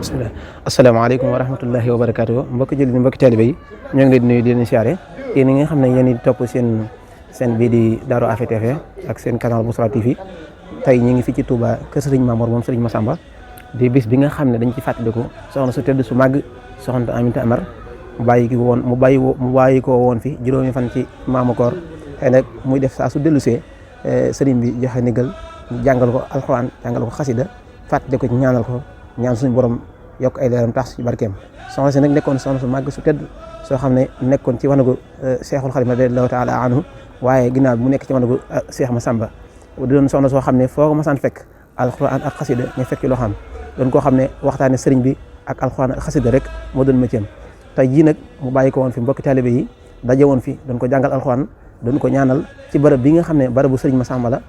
bismillah asalaamaaleykum wa rahmatullahi wa barakaatu mbokki jullit mbokki taalibe yi ñoo ngi leen di nuyu di leen siyaare yéen ñi nga xam ne yéen di topp seen bii di Darou Afia TV ak seen canal Bousra TV tey ñu ngi fi ci Touba kër Serigne Mamour moom Serigne Massamba di bis bi nga xam ne dañ ci fàttaliku soxna su tedd su màgg soxna Aminta Amar mu bàyyi ko woon fi juróomi fan ci maamu koor tey nag muy def saa su dellusee Serigne bi joxe ndigal jàngal ko alxuraan jàngal ko xasida fàttali ko ci ñaanal ko ñaan suñu borom yokk ay leeram tax ci barkeem soxna si nag nekkoon soxna su màgg su tedd soo xam ne nekkoon ci wanagu Seexul Xadim radiyallaahu taala anhu waaye ginnaaw bi mu nekk ci wanagu Seex Massamba di doon soxna soo xam ne foo ko masaan fekk alxuraan ak xasida nga fekk loo xam doon koo xam ne waxtaane sëriñ bi ak alxuraan ak xasida rek moo doon métier tey jii nag mu bàyyi ko woon fi mbokki taalibe yi daje woon fi doon ko jàngal alxuraan doon ko ñaanal ci barab bi nga xam ne barabu sëriñ Massamba la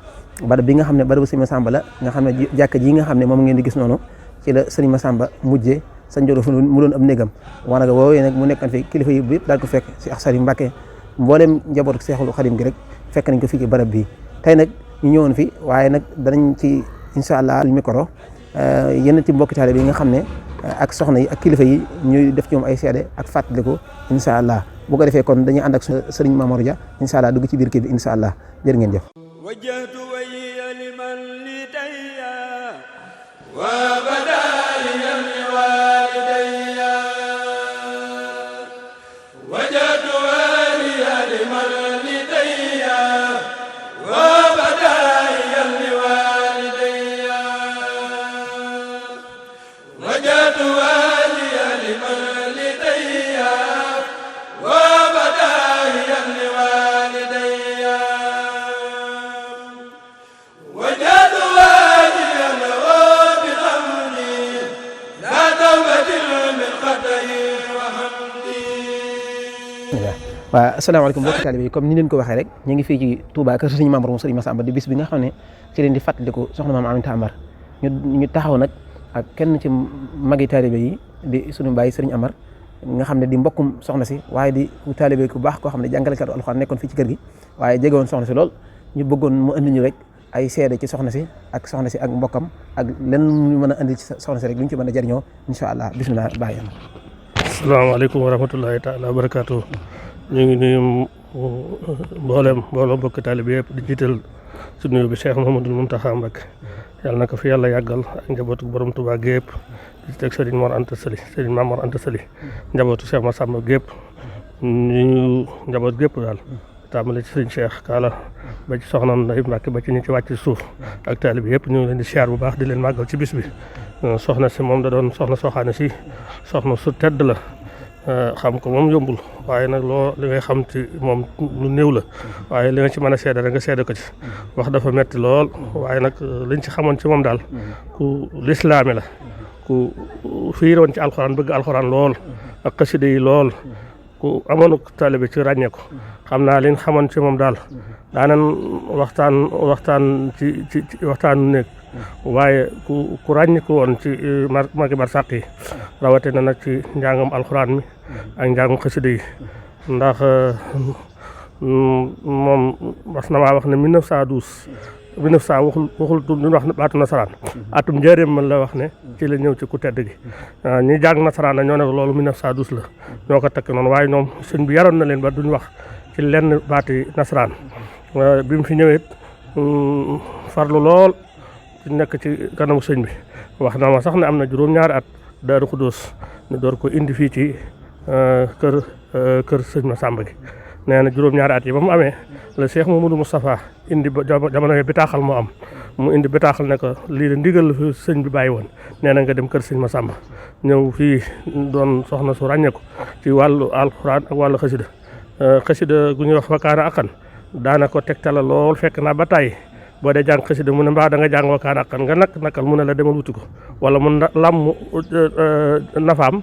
barab bi nga xam ne barabu sëriñ Massamba la nga xam ne jàkka ji nga xam ne moom ngeen di gis noonu ci la sëriñ Massamba mujjee sa njoro fu mu doon am néegam wanaga woowee nag mu nekkan fi kilifa yi yëpp daal ko fekk si ak Sëriñ Mbàkke mboolem njabootu Seexul Xadim gi rek fekk nañ ko fii ci barab bi tey nag ñu ñëwoon fi waaye nag danañ ci incha allah micro yenn ci mbokki taalibe yi nga xam ne ak soxna yi ak kilifa yi ñuy def ci moom ay seede ak fàttaliku incha allah bu ko defee kon dañuy ànd ak sëriñ Mamour Dia incha allah dugg ci biir kii bi incha allah jërë ngeen jëf. waaw asalaamaaleykum mbokki taalibe yi comme ni leen ko waxee rek ñu ngi fii ci Touba kër Serigne Mamour moom Serigne Massamba di bis bi nga xam ne ci leen di fàttaliku soxna maam Aminta Amar ñu taxaw nag ak kenn ci magi taalibe yi di sunu baay Serigne Amar nga xam ne di mbokkum soxna si waaye di taalibe ku baax koo xam ne jàngalekatu alxuraan nekkoon fii ci kër gi waaye jege woon soxna si lool ñu bëggoon mu andi ñu rek ay seede ci soxna si ak mbokkam ak lenn ñu mën a andi ci soxna si rek lu ñu ci mën a jëriñoo incha allah bisimilah bàyyi asalaamaaleykum wa rahmatullahi taala wa barakaatu ñu ngi nuyu mboolem mbokk taalibe yëpp di jiital si nuyu bi Cheikh Mouhamadoul Mountakha Mbacké yàlla na ko fi yàlla yàggal ak njabootu borom Touba gépp di teg Serigne Mor Anta Sali Serigne Mamor Anta Sali njabootu Cheikh Massamba gépp ñu njaboot gépp daal tàmbale ci Serigne Cheikh Kaala ba ci soxna Ndeye Mbacké ba ci ñi ci wàcc suuf ak taalibe yëpp ñu ngi leen di siyaar bu baax di leen màggal ci bis bi soxna si moom da doon soxna sooxaane si soxna su tedd la xam ko moom yombul waaye nag li ngay xam ci moom lu néew la waaye li nga ci mën a seede rek nga seede ko ci wax dafa metti lool waaye nag liñ ci xamoon ci moom daal ku lislaame la ku fiiroon ci alxuraan bëgg alxuraan lool ak xasida yi lool ku amoon taalibe ci ràññee ko xam naa liñ xamoon ci moom daal daanan waxtaan ci waxtaanu néeg waaye ku ràññi ko woon ci magi barsàq yi rawatina nag ci njàngam alxuraan mi ak njàngam xasida yi ndax moom mas na maa wax ne 1912 waxul duñ wax baatu nasaraan atum njëriñ man la wax ne ci la ñëw ci ku tedd gi ñi jàng nasaraan na ñoo ne loolu 1912 la ñoo ko tekk noonu waaye ñoom sëñ bi yaroon na leen ba duñ wax ci lenn baati nasaraan bi mu fi ñëwee farlu lool nekk ci kanamu sëñ bi wax na ma sax ne am na juróom-ñaari at Daaru Xudóos ñu door ko indi fii ci kër sëñ Massamba gi nee na juróom-ñaari at yi ba mu amee la Cheikh Mamadou Moustapha indi ba jamono yi bitaaxal moo am mu indi bitaaxal ne ko lii de ndigal la fi sëñ bi bàyyi woon nee na nga dem kër sëñ Massamba ñëw fii doon soxna su ràññeeku ci wàllu alxuraan ak wàllu xasida gu ñuy wax wakaana akan daana ko tegtala lool fekk naa ba tàyyi boo dee jàng xasida mu ne mbaa da nga jàng wakaana akan nga nakal mu ne la demal wuti ko wala mu làmm nafaam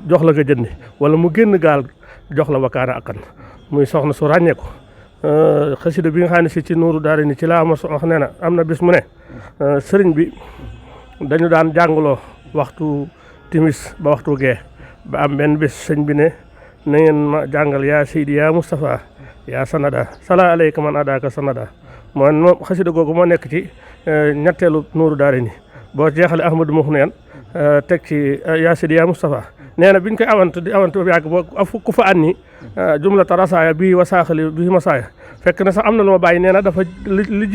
jox la nga jëndi wala mu génn gaal jox la wakaana akan muy soxna su ràññeeku xasida bi nga xam ne si ci nuuru daara ni ci laa ma wax nee na am na bis mu ne sëriñ bi dañu daan jàngloo waxtu timis ba waxtu gee ba am benn bis sëñ bi ne na ngeen ma jàngal yaa Seydi yaa Moustapha yaa sanada sala aleyka man adaka sanada moom xasida googu moo nekk ci ñetteelu nuuru daara ni boo jeexale Ahmadou Mouhniyane teg ci yaa Sidi yaa Moustapha nee na biñ koy awantu di awantu ba yàgg boo ku fa ànni jumlata rasaaya bii wa saaxali bii masaaya fekk na sax am na lu ma bàyyi nee na dafa li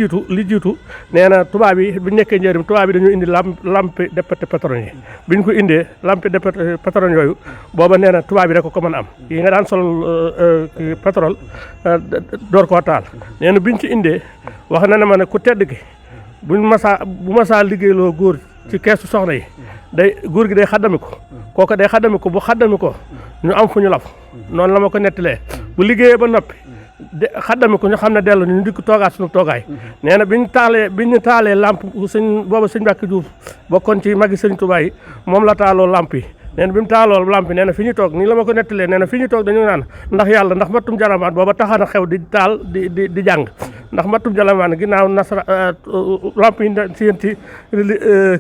jiitu nee na tubaab yi bi nekkee njëriñ tubaab yi dañu indi lampe déperté pétrole yi biñ ko indee lampe déperté pétrole yooyu booba nee na tubaab yi rek ko mën a am yi nga daan sol pétrole door koo taal nee na biñ ci indee wax na ne ma ne ku tedd ki bu masaa liggéeyloo góor ci keesu soxna yi góor gi day xaddami ko kooku day xaddami ko bu xaddami ko ñu am fu ñu laf noonu la ma ko nettalee bu liggéeyee ba noppi xaddami ko ñu xam ne dellu ñu dikk toogaat suñu toogaay nee na bi ñu taalee lamp booba sëñ Mbàkke Juuf bokkoon ci magi sëñ Tuubaa yi moom la taaloo lamp yi nee na bi mu taaloo lamp yi nee na fi ñu toog nii la ma ko nettalee nee na fi ñu toog dañu naan ndax yàlla ndax mattum jalamaan booba taxana xew di taal di jàng ndax mattum jalamaan ginnaaw nasara lamp yi si yéen ci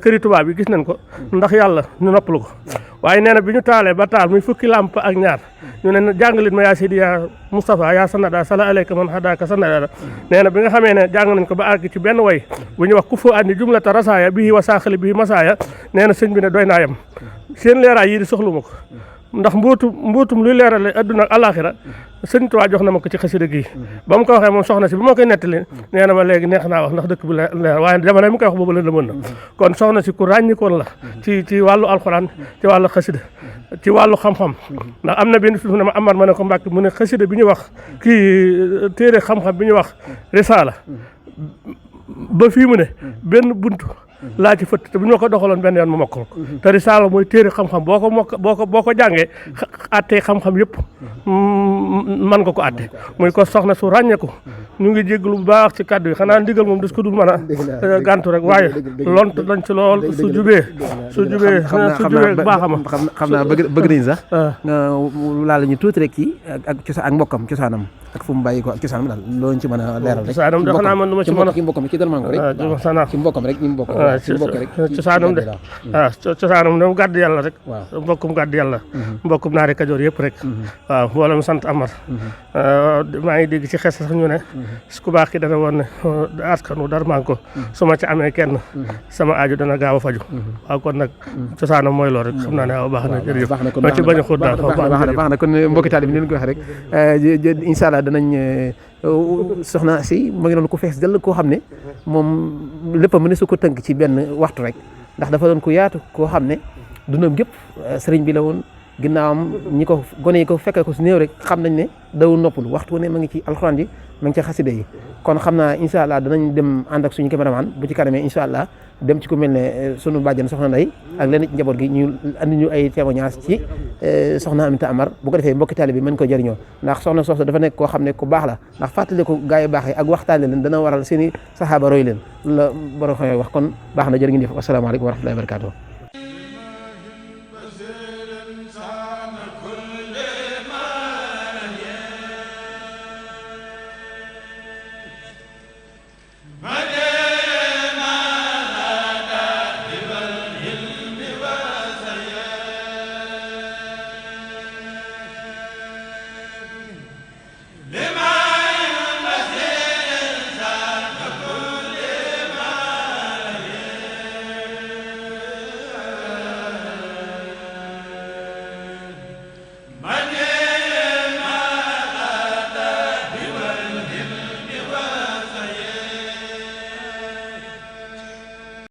këri tubaab yi gis nañ ko ndax yàlla ñu noppalu ko waaye nee na bi ñu taalee ba taal muy fukki lamp ak ñaar ñu ne jàngalit ma yaa Sidi yaa Moustapha yaa sanada sala aleyka man hadaka sanada nee na bi nga xamee ne jàng nañ ko ba àgg ci benn way bu ñuy wax ku fa andi jumlata rasaaya bii wa saaxali bii masaaya nee na sëñ bi ne doy naa yem seen leeraay yii di soxlu ma ko ndax mbootum luy leerale adduna ak alaxira sëñ Tuubaa jox na ma ko ci xasida gi ba mu ko waxee moom soxna si bi ma koy nettali nee na ma léegi neex naa wax ndax dëkk bu leer waaye jamono mi koy wax boobu la mën na kon soxna si ku ràññikoon la ci wàllu alxuraan ci wàllu xasida ci wàllu xam-xam ndax am na benn fi ne ma amar ma ne ko Mbàkke mu ne xasida bi ñu wax téere xam-xam bi ñu wax risaala ba fii mu ne benn buntu laa ci fëtt te bu ñu ma ko doxaloon benn yoon ma mokkal ko te risaala mooy téere xam-xam boo ko jàngee attee xam-xam yëpp man nga ko atte muy ko soxna su ràññeeku ñu ngi jéglu bu baax ci kàddu yi xanaa ndigal moom des ko dul mën a gàntu rek waaye lont dañ ci lool su jubee baaxama xam naa bëgg nañ sax nga laal ñu tuuti rek ci ak cosaan ak mbokkam cosaanam ak fu mu bàyyi ko ak cosaanam daal loolu ci mën a leeral rek cosaanam dafa naa man du ma ci mën a ci mbokkam ci Darmanko rek ci mbokkam rek ñu mbokk cosaanam de cosaanam de gàdd yàlla rek mbokkum gàdd yàlla mbokkum naari Kajoor yëpp rek waaw mboolem sant Amar maa ngi dégg ci xes sax ñu ne ku baax ki dana woon ne askanu Darmanko su ma ci amee kenn sama aaju dana gaaw a faju waaw kon nag cosaanam mooy loolu rek xam naa ne waaw baax na jërëjëf ma ci bañ a xóot daal baax na kon mbokki taal bi ni leen ko waxee rek incha allah danañ soxna si ma ngi doon ko fees dell koo xam ne moom lépp mën na su ko tënk ci benn waxtu rek ndax dafa doon ko yaatu koo xam ne dundam gépp sëriñ bi la woon ginnaawam ñi ko gone yi ko fekkee ko su néew rek xam nañ ne dawul noppalu waxtu ne ma ngi ci alxuraan ji ma ngi ci xasida yi kon xam naa incha allah danañ dem ànd ak suñu cameraman bu ci kanamee incha allah dem ci ku mel ne sunu bàjjen soxna Ndey ak lenn ci njaboot gi ñu andi ñu ay témoignage ci soxna Aminta Amar bu ko defee mbokki taalibe bi mën ko jëriñoo ndax soxna soosu dafa nekk koo xam ne ku baax la ndax fàttali ko gaa yu baax yi ak waxtaane leen dana waral seeni saxaaba roy leen la borom xam wax kon baax na jërë ngeen jëf asalaamaaleykum wa rahmatullahi wa barakatuh